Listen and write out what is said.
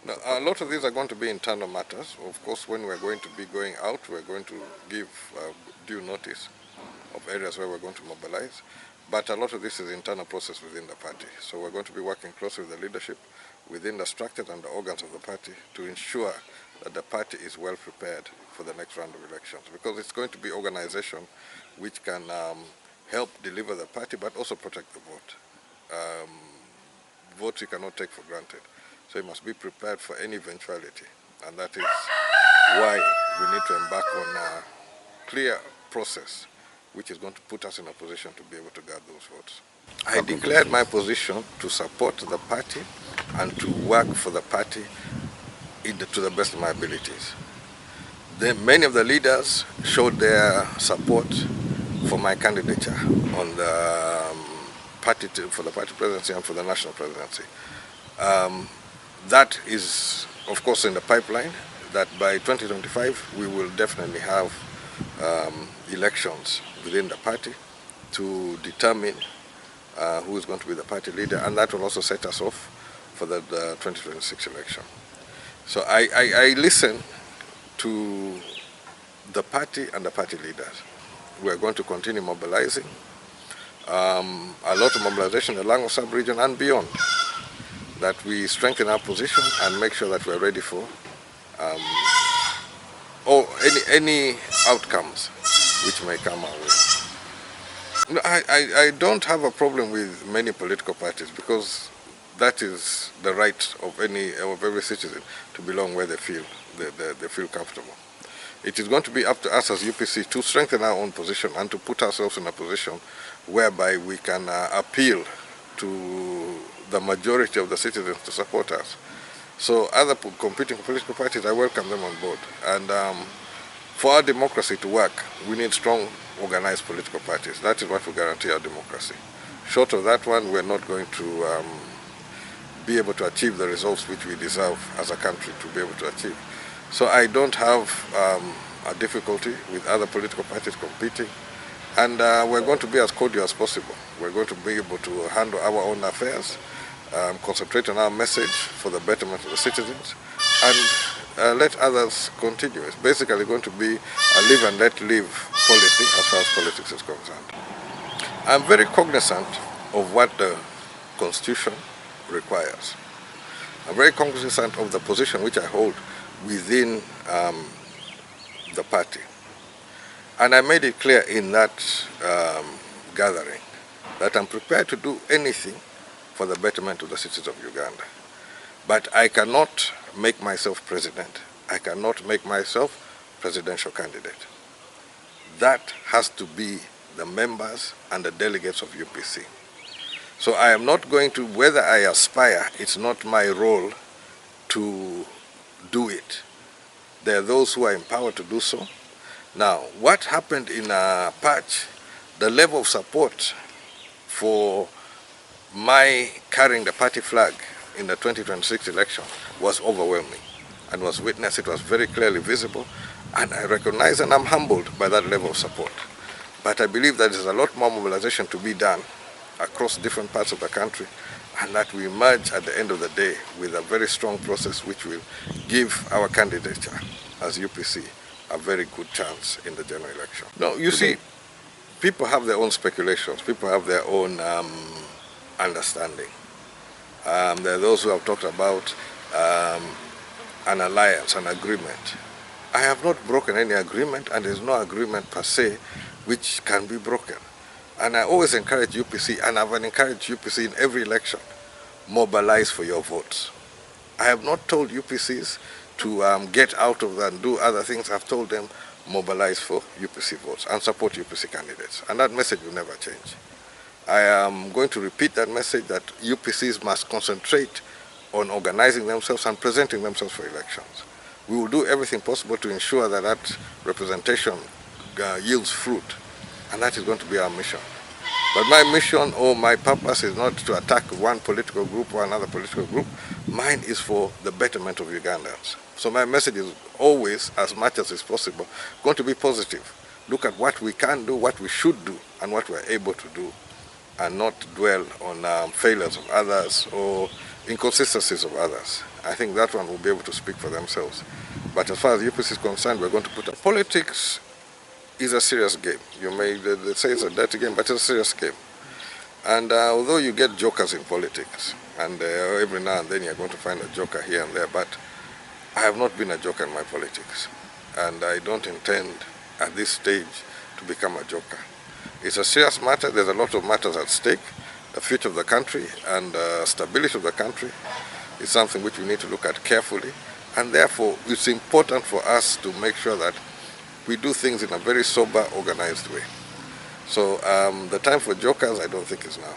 Now, a lot of these are going to be internal matters. Of course, when we're going to be going out, we're going to give due notice of areas where we're going to mobilize. But a lot of this is internal process within the party. So we're going to be working closely with the leadership within the structures and the organs of the party to ensure that the party is well prepared for the next round of elections. Because it's going to be organization which can help deliver the party but also protect the vote. Votes you cannot take for granted. So you must be prepared for any eventuality. And that is why we need to embark on a clear process which is going to put us in a position to be able to guard those votes. I declared my position to support the party and to work for the party to the best of my abilities. Many of the leaders showed their support for my candidature on the for the party presidency and for the national presidency. That is, of course, in the pipeline, that by 2025 we will definitely have elections within the party to determine who is going to be the party leader, and that will also set us off for the 2026 election. So I listen to the party and the party leaders. We are going to continue mobilizing. A lot of mobilization in the Lango sub-region and beyond, that we strengthen our position and make sure that we're ready for any outcomes which may come our way. No, I don't have a problem with many political parties, because that is the right of every citizen to belong where they feel comfortable. It is going to be up to us as UPC to strengthen our own position and to put ourselves in a position whereby we can appeal to the majority of the citizens to support us. So other competing political parties, I welcome them on board. And for our democracy to work, we need strong, organized political parties. That is what will guarantee our democracy. Short of that one, we're not going to be able to achieve the results which we deserve as a country to be able to achieve. So I don't have a difficulty with other political parties competing. And we're going to be as cordial as possible. We're going to be able to handle our own affairs, concentrate on our message for the betterment of the citizens, and let others continue. It's basically going to be a live and let live policy as far as politics is concerned. I'm very cognizant of what the Constitution requires. I'm very cognizant of the position which I hold within the party. And I made it clear in that gathering that I'm prepared to do anything for the betterment of the citizens of Uganda. But I cannot make myself president. I cannot make myself presidential candidate. That has to be the members and the delegates of UPC. So I am not going to, whether I aspire, it's not my role to do it. There are those who are empowered to do so. Now, what happened in Patch, the level of support for my carrying the party flag in the 2026 election was overwhelming and was witnessed. It was very clearly visible, and I recognize and I'm humbled by that level of support. But I believe that there's a lot more mobilization to be done across different parts of the country, and that we emerge at the end of the day with a very strong process which will give our candidature as UPC a very good chance in the general election. Now, you see, people have their own speculations, people have their own understanding. There are those who have talked about an alliance, an agreement. I have not broken any agreement, and there's no agreement per se which can be broken. And I always encourage UPC, and I've encouraged UPC in every election, mobilize for your votes. I have not told UPCs to get out of that and do other things. I've told them mobilize for UPC votes and support UPC candidates. And that message will never change. I am going to repeat that message, that UPCs must concentrate on organizing themselves and presenting themselves for elections. We will do everything possible to ensure that that representation yields fruit, and that is going to be our mission. But my mission or my purpose is not to attack one political group or another political group. Mine is for the betterment of Ugandans. So my message is always, as much as is possible, going to be positive. Look at what we can do, what we should do, and what we're able to do, and not dwell on failures of others or inconsistencies of others. I think that one will be able to speak for themselves. But as far as UPC is concerned, we're going to put up. Politics is a serious game. You may they say it's a dirty game, but it's a serious game. And although you get jokers in politics, and every now and then you're going to find a joker here and there, but I have not been a joker in my politics. And I don't intend at this stage to become a joker. It's a serious matter. There's a lot of matters at stake. The future of the country and stability of the country is something which we need to look at carefully. And therefore, it's important for us to make sure that we do things in a very sober, organized way. So the time for jokers, I don't think is now.